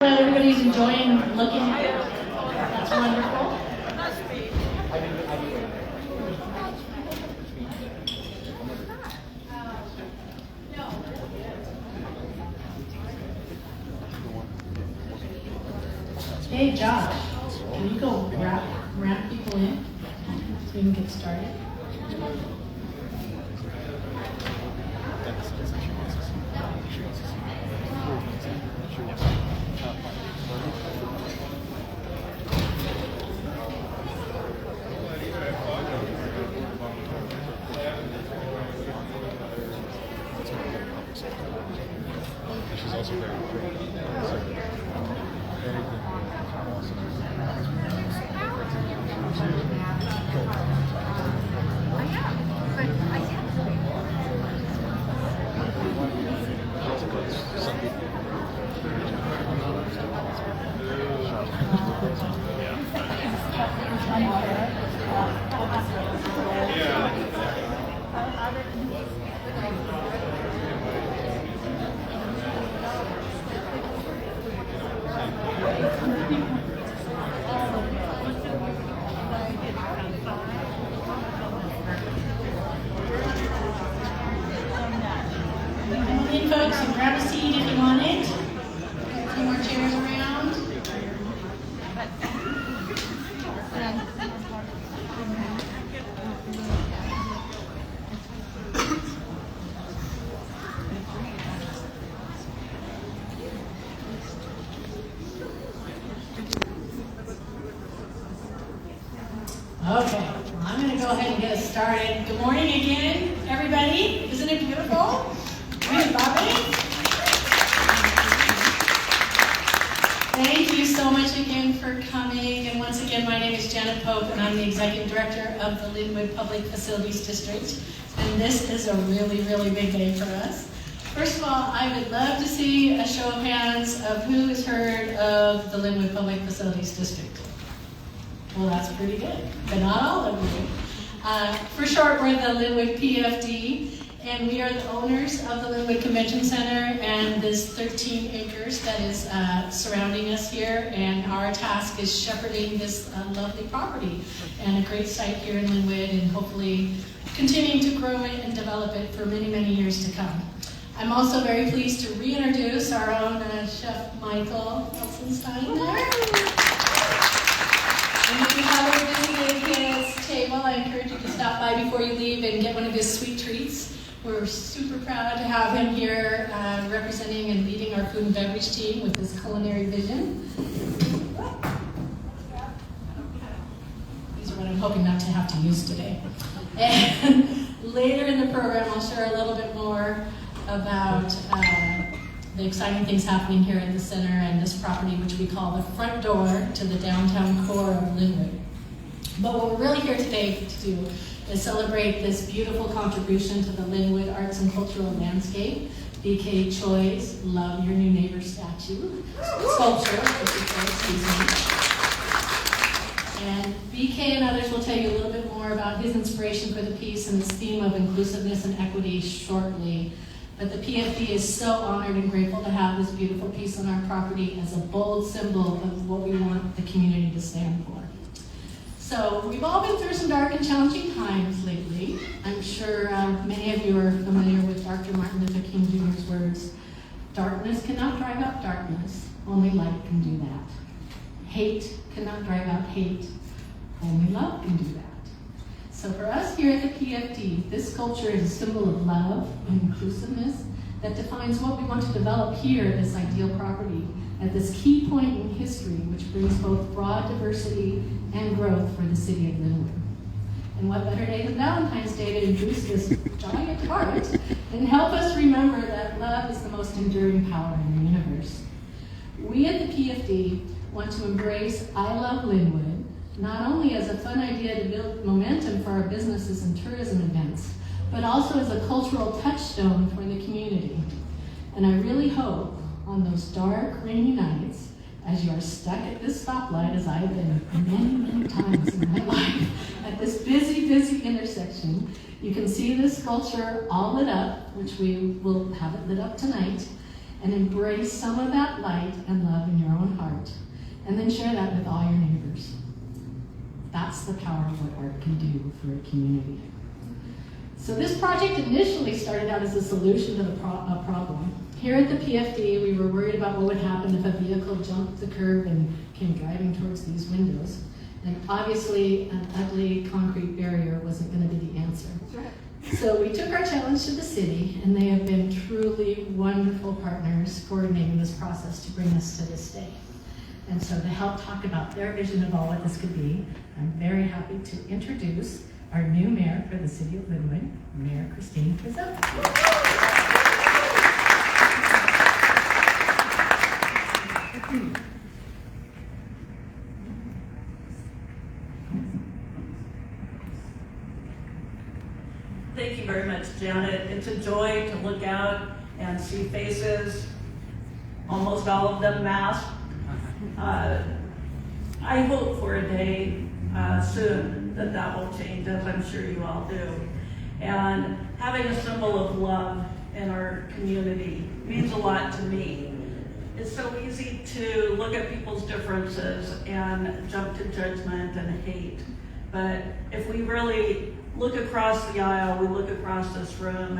Everybody's enjoying looking at it. That's wonderful. Hey, Josh, can you go ramp people in so we can get started? She's also very In, folks, and grab a seat if you want it. A few more chairs around. Okay, well, I'm going to go ahead and get us started. Good morning again, everybody. Isn't it beautiful? We love it. Thank you so much again for coming. And once again, my name is Janet Pope, and I'm the Executive Director of the Lynnwood Public Facilities District. And this is a really, really big day for us. First of all, I would love to see a show of hands of who has heard of the Lynnwood Public Facilities District. Well, that's pretty good, but not all of you. For short, we're the Lynnwood PFD, and we are the owners of the Lynnwood Convention Center and this 13 acres that is surrounding us here, and our task is shepherding this lovely property and a great site here in Lynnwood, and hopefully continuing to grow it and develop it for many, many years to come. I'm also very pleased to reintroduce our own Chef Michael Elsenstein there. And if you have a visiting his table, I encourage you to stop by before you leave and get one of his sweet treats. We're super proud to have him here representing and leading our food and beverage team with his culinary vision. These are what I'm hoping not to have to use today. And later in the program, I'll share a little bit more about the exciting things happening here at the center and this property, which we call the front door to the downtown core of Lynnwood. But what we're really here today to do is celebrate this beautiful contribution to the Lynnwood arts and cultural landscape. BK Choi's Love Your New Neighbor statue, sculpture, excuse me. And BK and others will tell you a little bit more about his inspiration for the piece and this theme of inclusiveness and equity shortly. But the PFD is so honored and grateful to have this beautiful piece on our property as a bold symbol of what we want the community to stand for. So we've all been through some dark and challenging times lately. I'm sure many of you are familiar with Dr. Martin Luther King Jr.'s words. Darkness cannot drive out darkness, only light can do that. Hate cannot drive out hate, only love can do that. So for us here at the PFD, this sculpture is a symbol of love and inclusiveness that defines what we want to develop here at this ideal property at this key point in history, which brings both broad diversity and growth for the city of Lynnwood. And what better day than Valentine's Day to introduce this giant heart and help us remember that love is the most enduring power in the universe. We at the PFD want to embrace I Love Lynnwood not only as a fun idea to build momentum for our businesses and tourism events, but also as a cultural touchstone for the community. And I really hope on those dark, rainy nights, as you are stuck at this stoplight, as I've been many, many times in my life, at this busy, busy intersection, you can see this sculpture all lit up, which we will have it lit up tonight, and embrace some of that light and love in your own heart, and then share that with all your neighbors. That's the power of what art can do for a community. So this project initially started out as a solution to a problem. Here at the PFD, we were worried about what would happen if a vehicle jumped the curb and came driving towards these windows. And obviously, an ugly concrete barrier wasn't going to be the answer. So we took our challenge to the city, and they have been truly wonderful partners coordinating this process to bring us to this day. And so to help talk about their vision of all what this could be, I'm very happy to introduce our new mayor for the city of Lynnwood, Mayor Christine Frizzell. Thank you very much, Janet. It's a joy to look out and see faces, almost all of them masked. I hope for a day soon that will change, as I'm sure you all do. And having a symbol of love in our community means a lot to me. It's so easy to look at people's differences and jump to judgment and hate. But if we really look across the aisle, we look across this room,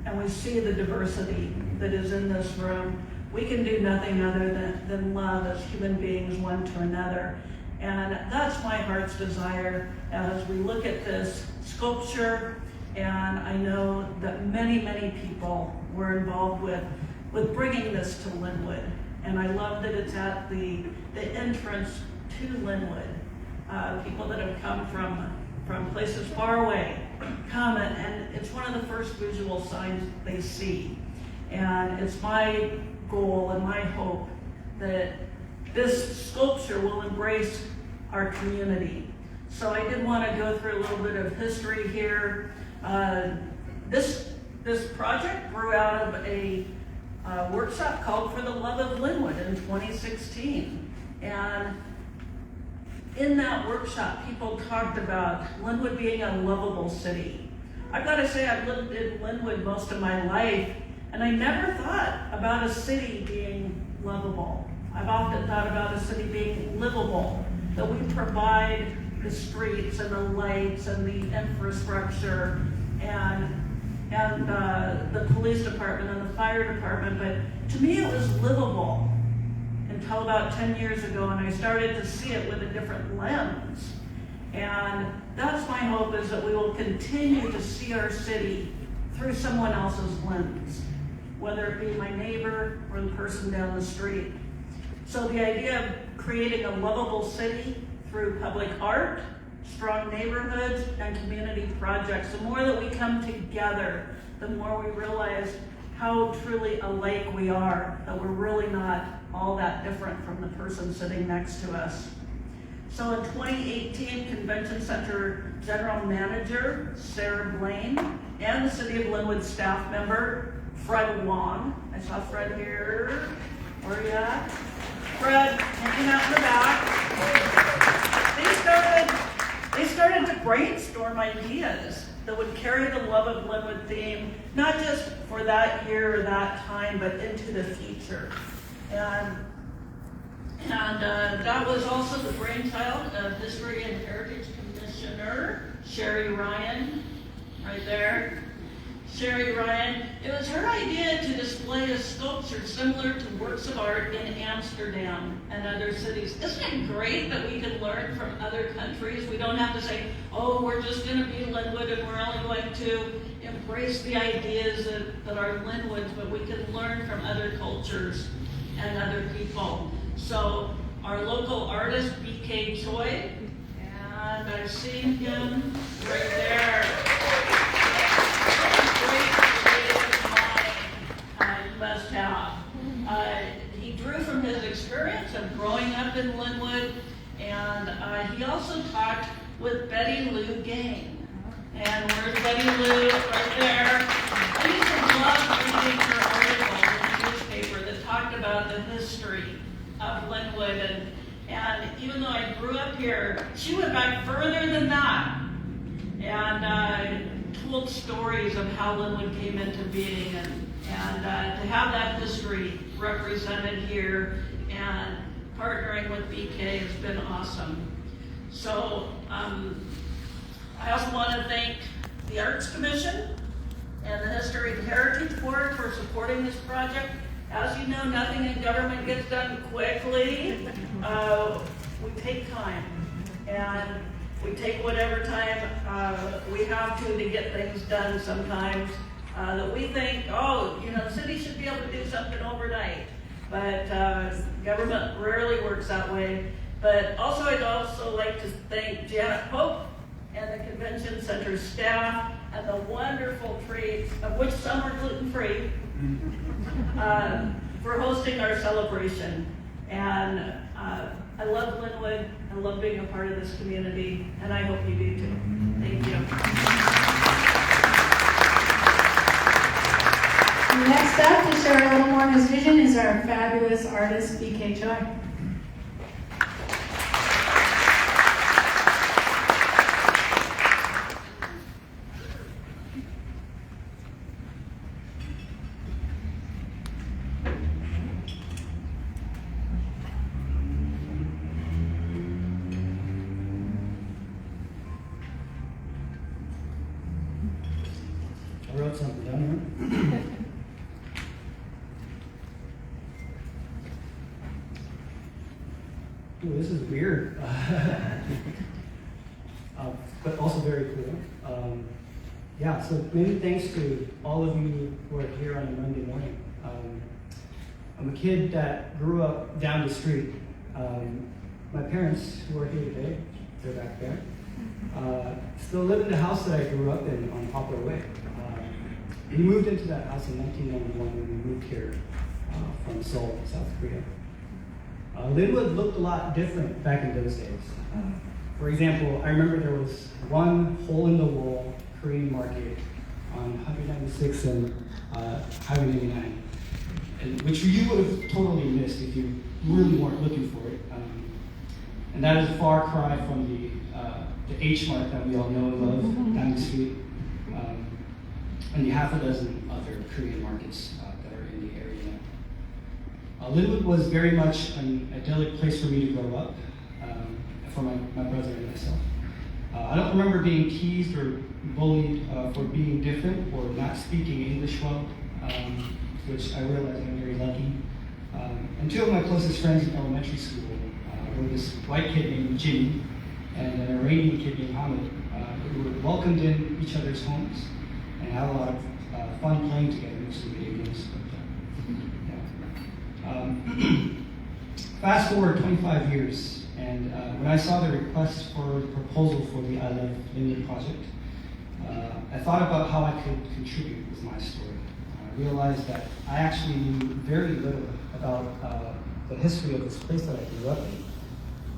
and we see the diversity that is in this room, we can do nothing other than love as human beings one to another. And that's my heart's desire as we look at this sculpture. And I know that many, many people were involved with bringing this to Lynnwood. And I love that it's at the entrance to Lynnwood. People that have come from places far away come, and it's one of the first visual signs they see. And it's my goal and my hope that this sculpture will embrace our community. So I did want to go through a little bit of history here. This project grew out of a workshop called For the Love of Lynnwood in 2016. And in that workshop, people talked about Lynnwood being a lovable city. I've got to say, I've lived in Lynnwood most of my life, and I never thought about a city being lovable. I've often thought about a city being livable, that we provide the streets and the lights and the infrastructure and the police department and the fire department, but to me it was livable until about 10 years ago, and I started to see it with a different lens. And that's my hope, is that we will continue to see our city through someone else's lens, whether it be my neighbor or the person down the street. So the idea of creating a lovable city through public art, strong neighborhoods, and community projects. The more that we come together, the more we realize how truly alike we are, that we're really not all that different from the person sitting next to us. So in 2018, Convention Center General Manager Sarah Blaine and the City of Lynnwood staff member Fred Wong, I saw Fred here, where are you at? Fred, hanging out in the back. They started to brainstorm ideas that would carry the Love of Lynnwood theme, not just for that year or that time, but into the future. And that was also the brainchild of History and Heritage Commissioner Sherry Ryan, right there. Sherry Ryan, it was her idea to display a sculpture similar to works of art in Amsterdam and other cities. Isn't it great that we can learn from other countries? We don't have to say, oh, we're just going to be Lynnwood and we're only going to embrace the ideas that are Lynnwoods, but we can learn from other cultures and other people. So our local artist, B.K. Choi, and I've seen him right there. Must have. He drew from his experience of growing up in Lynnwood, and he also talked with Betty Lou Gang. And where's Betty Lou? Right there. I used to love reading her articles in the newspaper that talked about the history of Lynnwood, and even though I grew up here, she went back further than that, and told stories of how Lynnwood came into being, and And to have that history represented here and partnering with BK has been awesome. So I also want to thank the Arts Commission and the History and Heritage Board for supporting this project. As you know, nothing in government gets done quickly. We take time, and we take whatever time we have to get things done sometimes that we think, oh, you know, the city should be able to do something overnight. But government rarely works that way. But also, I'd also like to thank Janet Pope and the Convention Center staff and the wonderful treats, of which some are gluten-free, for hosting our celebration. And I love Lynnwood. I love being a part of this community, and I hope you do too. Thank you. Next up to share a little more of his vision is our fabulous artist, BK Choi. I wrote something down here. Ooh, this is weird, but also very cool. Yeah, so many thanks to all of you who are here on a Monday morning. I'm a kid that grew up down the street. My parents, who are here today, they're back there, still live in the house that I grew up in on Poplar Way. We moved into that house in 1991 when we moved here from Seoul, South Korea. Lynnwood looked a lot different back in those days. For example, I remember there was one hole-in-the-wall Korean market on 196 and Highway 99, which you would have totally missed if you really weren't looking for it. And that is a far cry from the H Mart that we all know and love down the street. And the half a dozen other Korean markets that are in the area now. Lynnwood was very much an idyllic place for me to grow up, for my brother and myself. I don't remember being teased or bullied for being different or not speaking English well, which I realize I'm very lucky. And two of my closest friends in elementary school were this white kid named Jimmy and an Iranian kid named Hamid, who were welcomed in each other's homes and had a lot of fun playing together, mostly video games. Fast forward 25 years, and when I saw the request for the proposal for the I Love Lynnwood project, I thought about how I could contribute with my story. I realized that I actually knew very little about the history of this place that I grew up in.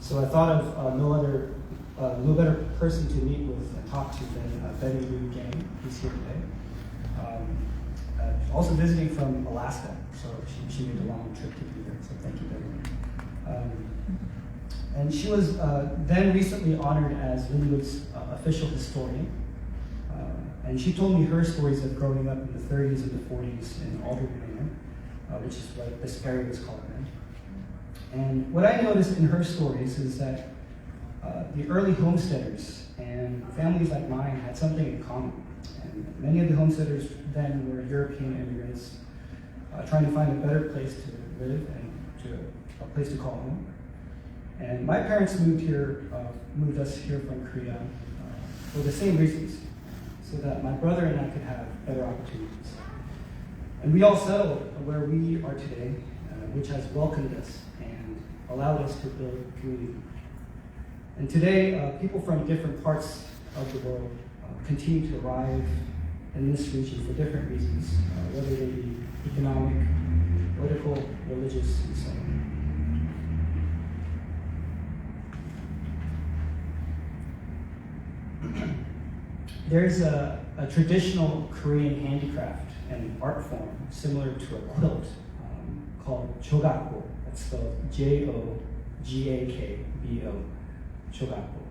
So I thought of no better person to meet with and talk to than Betty Lou Gang, who's here today. Also visiting from Alaska, so she made a long trip to be here, so thank you, Betty. And she was then recently honored as Lynnwood's official historian. And she told me her stories of growing up in the 30s and the 40s in Alderman, which is what this area was called then. And what I noticed in her stories is that the early homesteaders and families like mine had something in common. And many of the homesteaders then were European immigrants trying to find a better place to live and to a place to call home. And my parents moved us here from Korea for the same reasons, so that my brother and I could have better opportunities. And we all settled where we are today, which has welcomed us and allowed us to build community. And today, people from different parts of the world continue to arrive in this region for different reasons, whether they be economic, political, religious, and so on. There's a traditional Korean handicraft and art form similar to a quilt called jogakbo. That's spelled Jogakbo, jogakbo.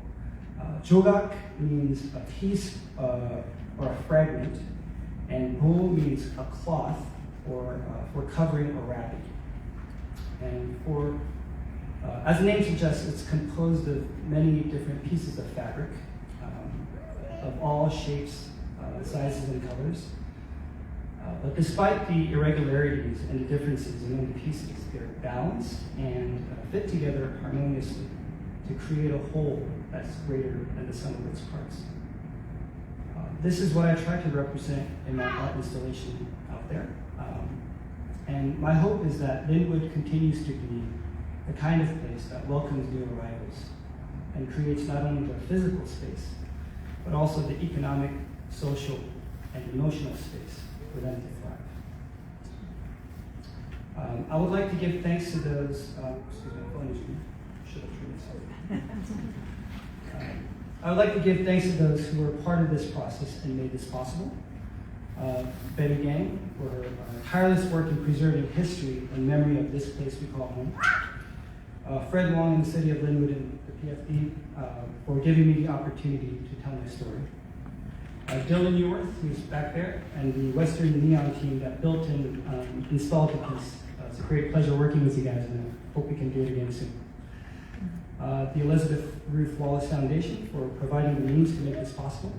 Jogak means a piece or a fragment, and bo means a cloth or for covering or wrapping. And as the name suggests, it's composed of many different pieces of fabric of all shapes, sizes, and colors. But despite the irregularities and the differences among the pieces, they're balanced and fit together harmoniously to create a whole that's greater than the sum of its parts. This is what I try to represent in my art installation out there. And my hope is that Lynnwood continues to be the kind of place that welcomes new arrivals and creates not only the physical space, but also the economic, social, and emotional space for them to thrive. I would like to give thanks to those, excuse me, phone is ringing. Should have turned this off. I would like to give thanks to those who were part of this process and made this possible. Betty Gang for her tireless work in preserving history and memory of this place we call home. Fred Wong in the city of Lynnwood and the PFD for giving me the opportunity to tell my story. Dylan Eworth, who's back there, and the Western Neon team that built and installed the piece. It's a great pleasure working with you guys, and I hope we can do it again soon. The Elizabeth Ruth Wallace Foundation for providing the means to make this possible.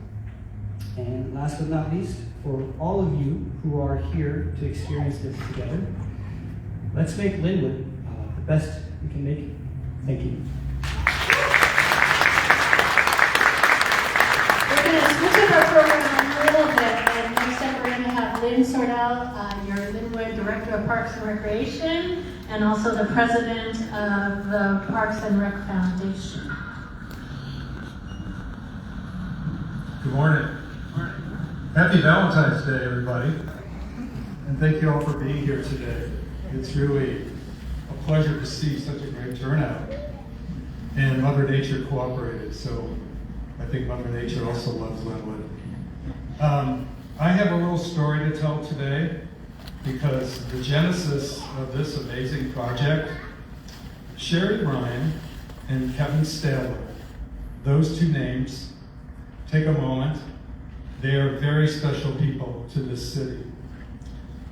And last but not least, for all of you who are here to experience this together, let's make Lynnwood the best we can make it. Thank you. We're going to switch up our program a little bit, and next up we're going to have Lynn Sordell, your Lynnwood Director of Parks and Recreation, and also the President of the Parks and Rec Foundation. Good morning. Happy Valentine's Day, everybody. And thank you all for being here today. It's really a pleasure to see such a great turnout. And Mother Nature cooperated, so I think Mother Nature also loves Lynnwood. I have a little story to tell today because the genesis of this amazing project, Sherry Ryan and Kevin Stanley, those two names, take a moment. They are very special people to this city.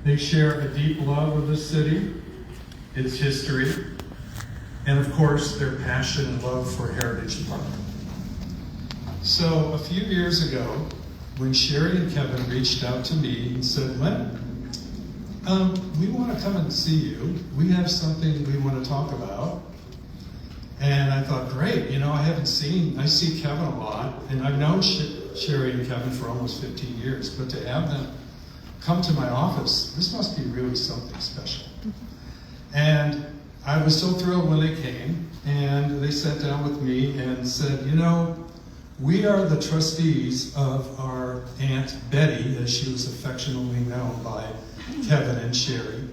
They share a deep love of this city, its history, and of course their passion and love for Heritage Park. So a few years ago, when Sherry and Kevin reached out to me and said, Lynn, we want to come and see you. We have something we want to talk about. And I thought, great, I see Kevin a lot, and I've known Sherry and Kevin for almost 15 years, but to have them come to my office, this must be really something special. And I was so thrilled when they came, and they sat down with me and said, we are the trustees of our Aunt Betty, as she was affectionately known by Kevin and Sherry.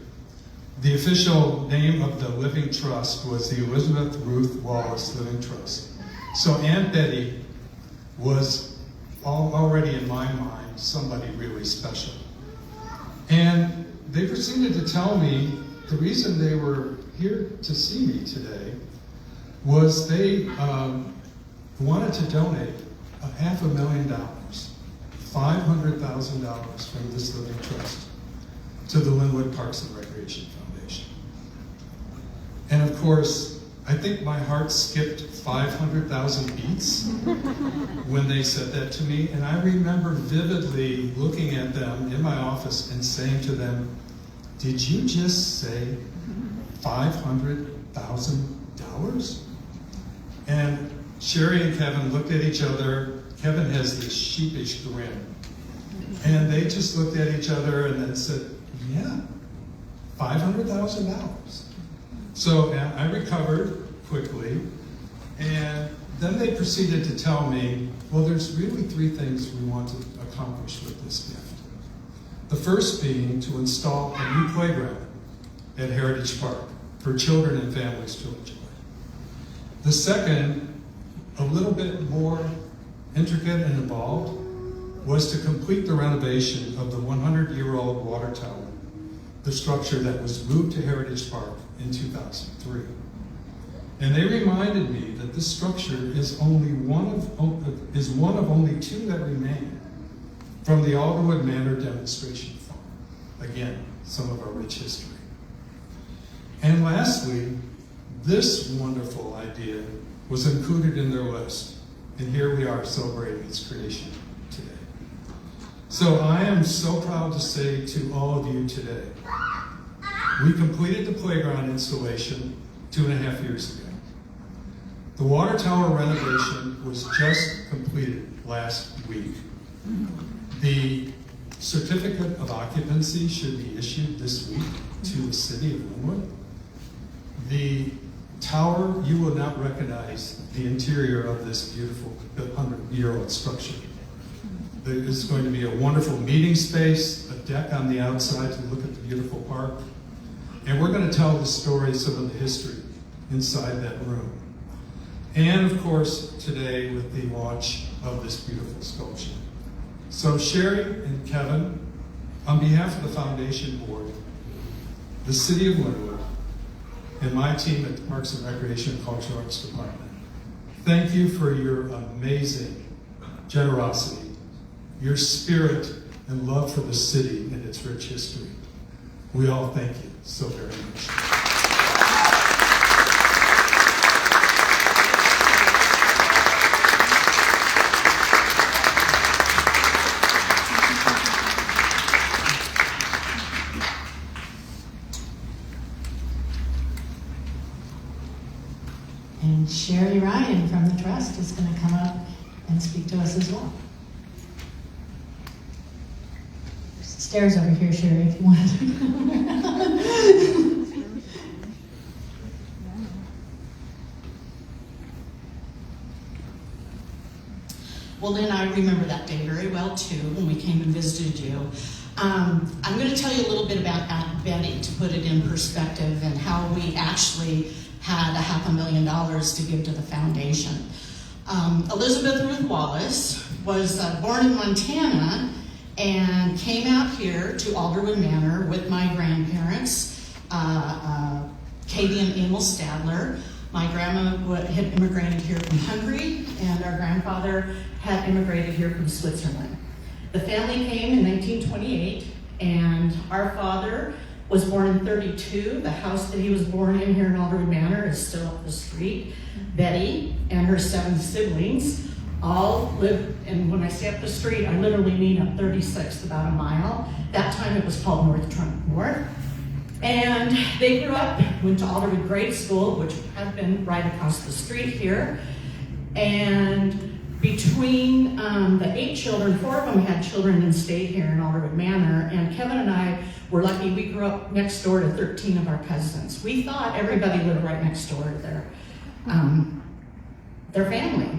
The official name of the Living Trust was the Elizabeth Ruth Wallace Living Trust. So Aunt Betty was already in my mind somebody really special. And they proceeded to tell me the reason they were here to see me today was they wanted to donate $500,000, $500,000 from this Living Trust to the Lynnwood Parks and Recreation Foundation. And of course, I think my heart skipped 500,000 beats when they said that to me, and I remember vividly looking at them in my office and saying to them, did you just say $500,000? And Sherry and Kevin looked at each other. Kevin has this sheepish grin. And they just looked at each other and then said, yeah, $500,000. So I recovered quickly, and then they proceeded to tell me, well, there's really three things we want to accomplish with this gift. The first being to install a new playground at Heritage Park for children and families to enjoy. The second, a little bit more intricate and involved, was to complete the renovation of the 100-year-old water tower, the structure that was moved to Heritage Park in 2003. And they reminded me that this structure is one of only two that remain from the Alderwood Manor demonstration farm. Again, some of our rich history. And lastly, this wonderful idea was included in their list. And here we are celebrating its creation today. So I am so proud to say to all of you today, we completed the playground installation 2.5 years ago. The water tower renovation was just completed last week. The certificate of occupancy should be issued this week to the city of Lynnwood. The tower, you will not recognize the interior of this beautiful 100-year-old structure. There is going to be a wonderful meeting space, a deck on the outside to look at the beautiful park. And we're going to tell the story, some of the history inside that room. And of course, today with the launch of this beautiful sculpture. So Sherry and Kevin, on behalf of the Foundation Board, the City of Lynnwood, and my team at the Parks and Recreation and Cultural Arts Department, thank you for your amazing generosity, your spirit and love for the city and its rich history. We all thank you so very much. And Sherry Ryan from the Trust is going to come up and speak to us as well. Stairs over here, Sherry, if you want to come. Well, Lynn, I remember that day very well too when we came and visited you. I'm going to tell you a little bit about Aunt Betty to put it in perspective and how we actually had $500,000 to give to the foundation. Elizabeth Ruth Wallace was born in Montana and came out here to Alderwood Manor with my grandparents, Katie and Emil Stadler. My grandma had immigrated here from Hungary, and our grandfather had immigrated here from Switzerland. The family came in 1928, and our father was born in 32. The house that he was born in here in Alderwood Manor is still up the street. Betty and her 7 siblings all lived, and when I say up the street, I literally mean up 36th, about a mile. That time it was called North Trunk North. And they grew up, went to Alderwood Grade School, which had been right across the street here. And between the 8 children, 4 of them had children and stayed here in Alderwood Manor. And Kevin and I were lucky. We grew up next door to 13 of our cousins. We thought everybody lived right next door to their family.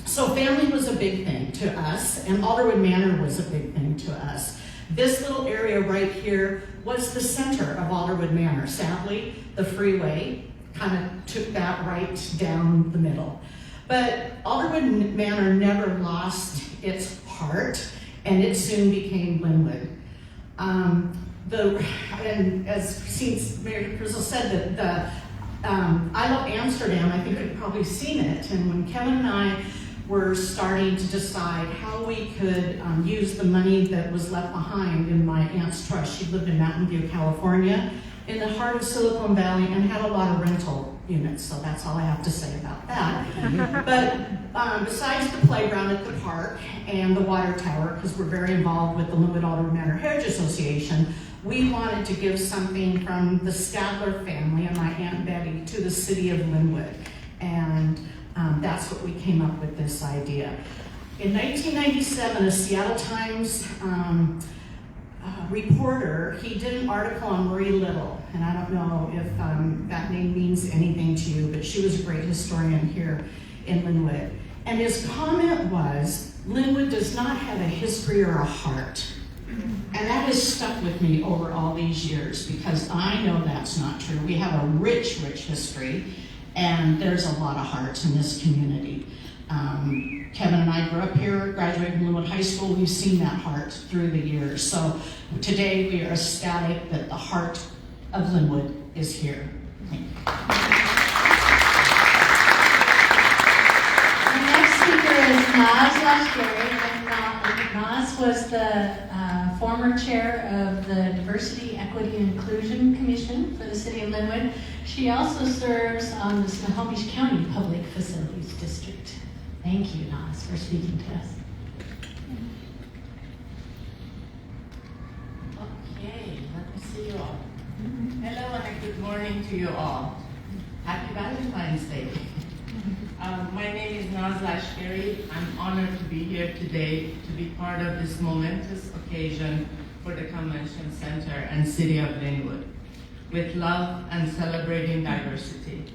So family was a big thing to us, and Alderwood Manor was a big thing to us. This little area right here was the center of Alderwood Manor. Sadly, the freeway kind of took that right down the middle. But Alderwood Manor never lost its heart, and it soon became Lynnwood. And as Mary Frizzle said, that I Love Amsterdam, I think you've probably seen it, and when Kevin and I were starting to decide how we could use the money that was left behind in my aunt's trust. She lived in Mountain View, California, in the heart of Silicon Valley, and had a lot of rental units, so that's all I have to say about that. But besides the playground at the park and the water tower, because we're very involved with the Lynnwood Alderwood Manor Heritage Association, we wanted to give something from the Stadler family and my Aunt Betty to the city of Lynnwood. And that's what we came up with this idea. In 1997, a Seattle Times reporter, he did an article on Marie Little, and I don't know if that name means anything to you, but she was a great historian here in Lynnwood. And his comment was, Lynnwood does not have a history or a heart. And that has stuck with me over all these years, because I know that's not true. We have a rich, rich history, and there's a lot of heart in this community. Kevin and I grew up here, graduated from Lynnwood High School. We've seen that heart through the years. So today we are ecstatic that the heart of Lynnwood is here. Thank you. Our next speaker is Naz Lashkari. Moss was the former chair of the Diversity, Equity, and Inclusion Commission for the City of Lynnwood. She also serves on the Snohomish County Public Facilities District. Thank you, Moss, for speaking to us. Okay, let me see you all. Hello and a good morning to you all. Happy Valentine's Day. My name is Naz Lashkari. I'm honored to be here today to be part of this momentous occasion for the Convention Center and City of Lynnwood, with love and celebrating diversity.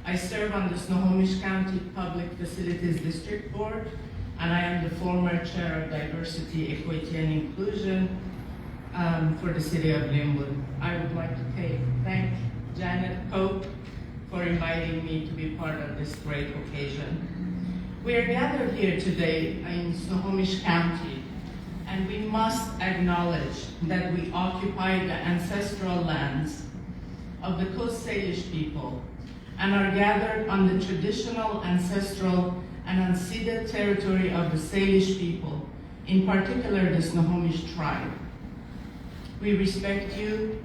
I serve on the Snohomish County Public Facilities District Board, and I am the former chair of Diversity, Equity, and Inclusion for the City of Lynnwood. I would like to thank Janet Pope for inviting me to be part of this great occasion. We are gathered here today in Snohomish County, and we must acknowledge that we occupy the ancestral lands of the Coast Salish people and are gathered on the traditional, ancestral, and unceded territory of the Salish people, in particular the Snohomish tribe. We respect you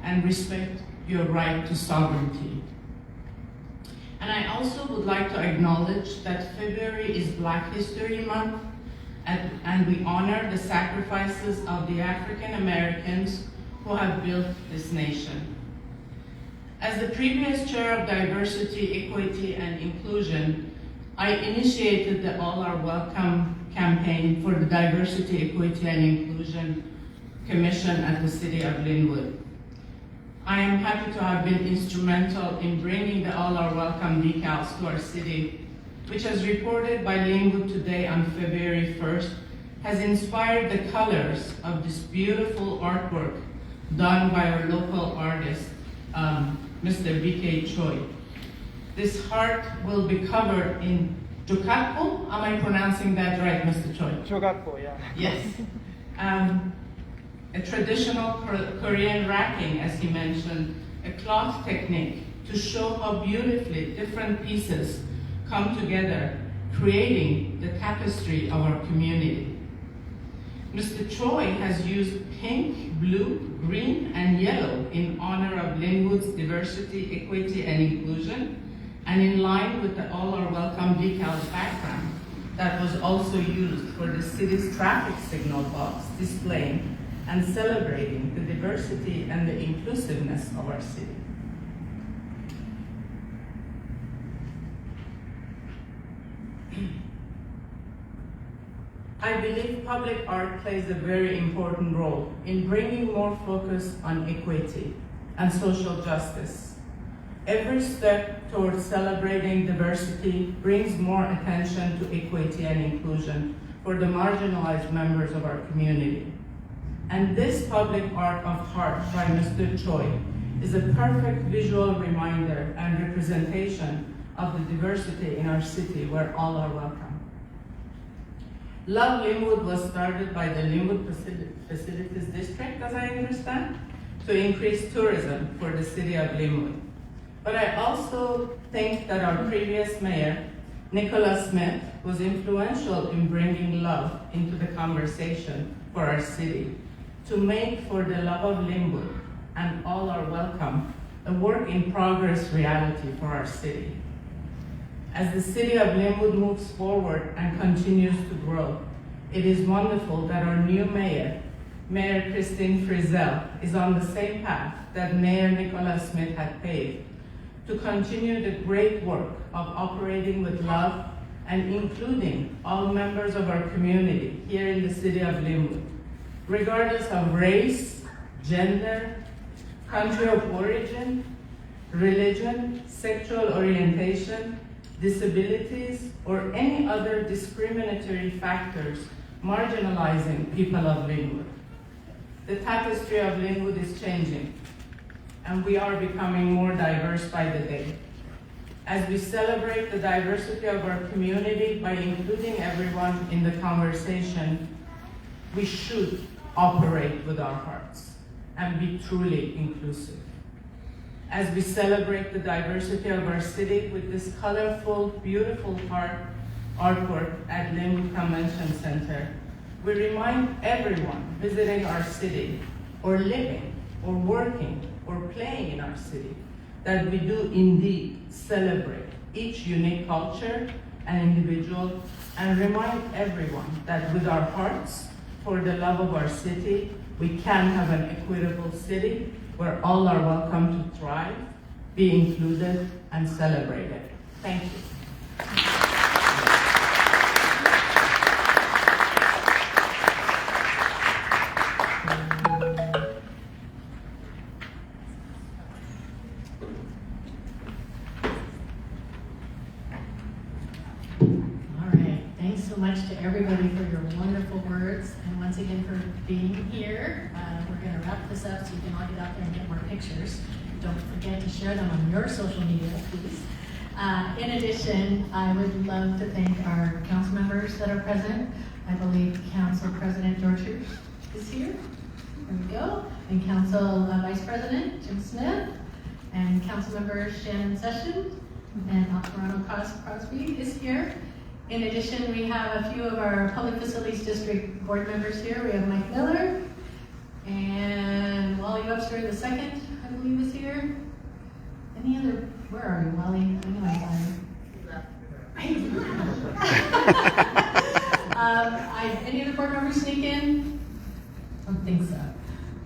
and respect your right to sovereignty. And I also would like to acknowledge that February is Black History Month, and we honor the sacrifices of the African Americans who have built this nation. As the previous chair of Diversity, Equity, and Inclusion, I initiated the All Are Welcome campaign for the Diversity, Equity, and Inclusion Commission at the City of Lynnwood. I am happy to have been instrumental in bringing the All Are Welcome decals to our city, which, as reported by Lynnwood Today on February 1st, has inspired the colors of this beautiful artwork done by our local artist, Mr. B.K. Choi. This heart will be covered in Jukatpo. Am I pronouncing that right, Mr. Choi? Chogatpo, yeah. Yes. A traditional Korean racking, as he mentioned, a cloth technique to show how beautifully different pieces come together, creating the tapestry of our community. Mr. Choi has used pink, blue, green, and yellow in honor of Lynnwood's diversity, equity, and inclusion, and in line with the All Are Welcome decals background that was also used for the city's traffic signal box displaying and celebrating the diversity and the inclusiveness of our city. I believe public art plays a very important role in bringing more focus on equity and social justice. Every step towards celebrating diversity brings more attention to equity and inclusion for the marginalized members of our community. And this public art of heart by Mr. Choi is a perfect visual reminder and representation of the diversity in our city where all are welcome. Love Lynnwood was started by the Lynnwood Facilities District, as I understand, to increase tourism for the city of Lynnwood. But I also think that our previous mayor, Nicholas Smith, was influential in bringing love into the conversation for our city, to make For the Love of Lynnwood and All Are Welcome a work-in-progress reality for our city. As the city of Lynnwood moves forward and continues to grow, it is wonderful that our new mayor, Mayor Christine Frizzell, is on the same path that Mayor Nicholas Smith had paved, to continue the great work of operating with love and including all members of our community here in the city of Lynnwood, regardless of race, gender, country of origin, religion, sexual orientation, disabilities, or any other discriminatory factors marginalizing people of Lynnwood. The tapestry of Lynnwood is changing, and we are becoming more diverse by the day. As we celebrate the diversity of our community by including everyone in the conversation, we should operate with our hearts and be truly inclusive. As we celebrate the diversity of our city with this colorful, beautiful heart, artwork at Lynnwood Convention Center, we remind everyone visiting our city, or living, or working, or playing in our city, that we do indeed celebrate each unique culture and individual, and remind everyone that with our hearts for the love of our city, we can have an equitable city where all are welcome to thrive, be included, and celebrated. Thank you. All right, thanks so much to everybody for your wonderful words, and once again for being here. We're going to wrap this up so you can all get out there and get more pictures. Don't forget to share them on your social media, please. In addition, I would love to thank our council members that are present. I believe Council President George Hughes is here. There we go. And Council Vice President Jim Smith, and Council Member Shannon Sessions, and Alvarado Crosby is here. In addition, we have a few of our Public Facilities District board members here. We have Mike Miller, and Wally Webster II, I believe, is here. Any other, where are you, Wally? I know I'm sorry. Any other board members sneak in? I don't think so.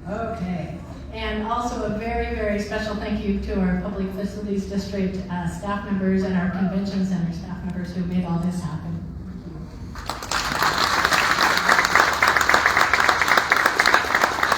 Okay. And also a very, very special thank you to our Public Facilities District staff members and our Convention Center staff members who made all this happen.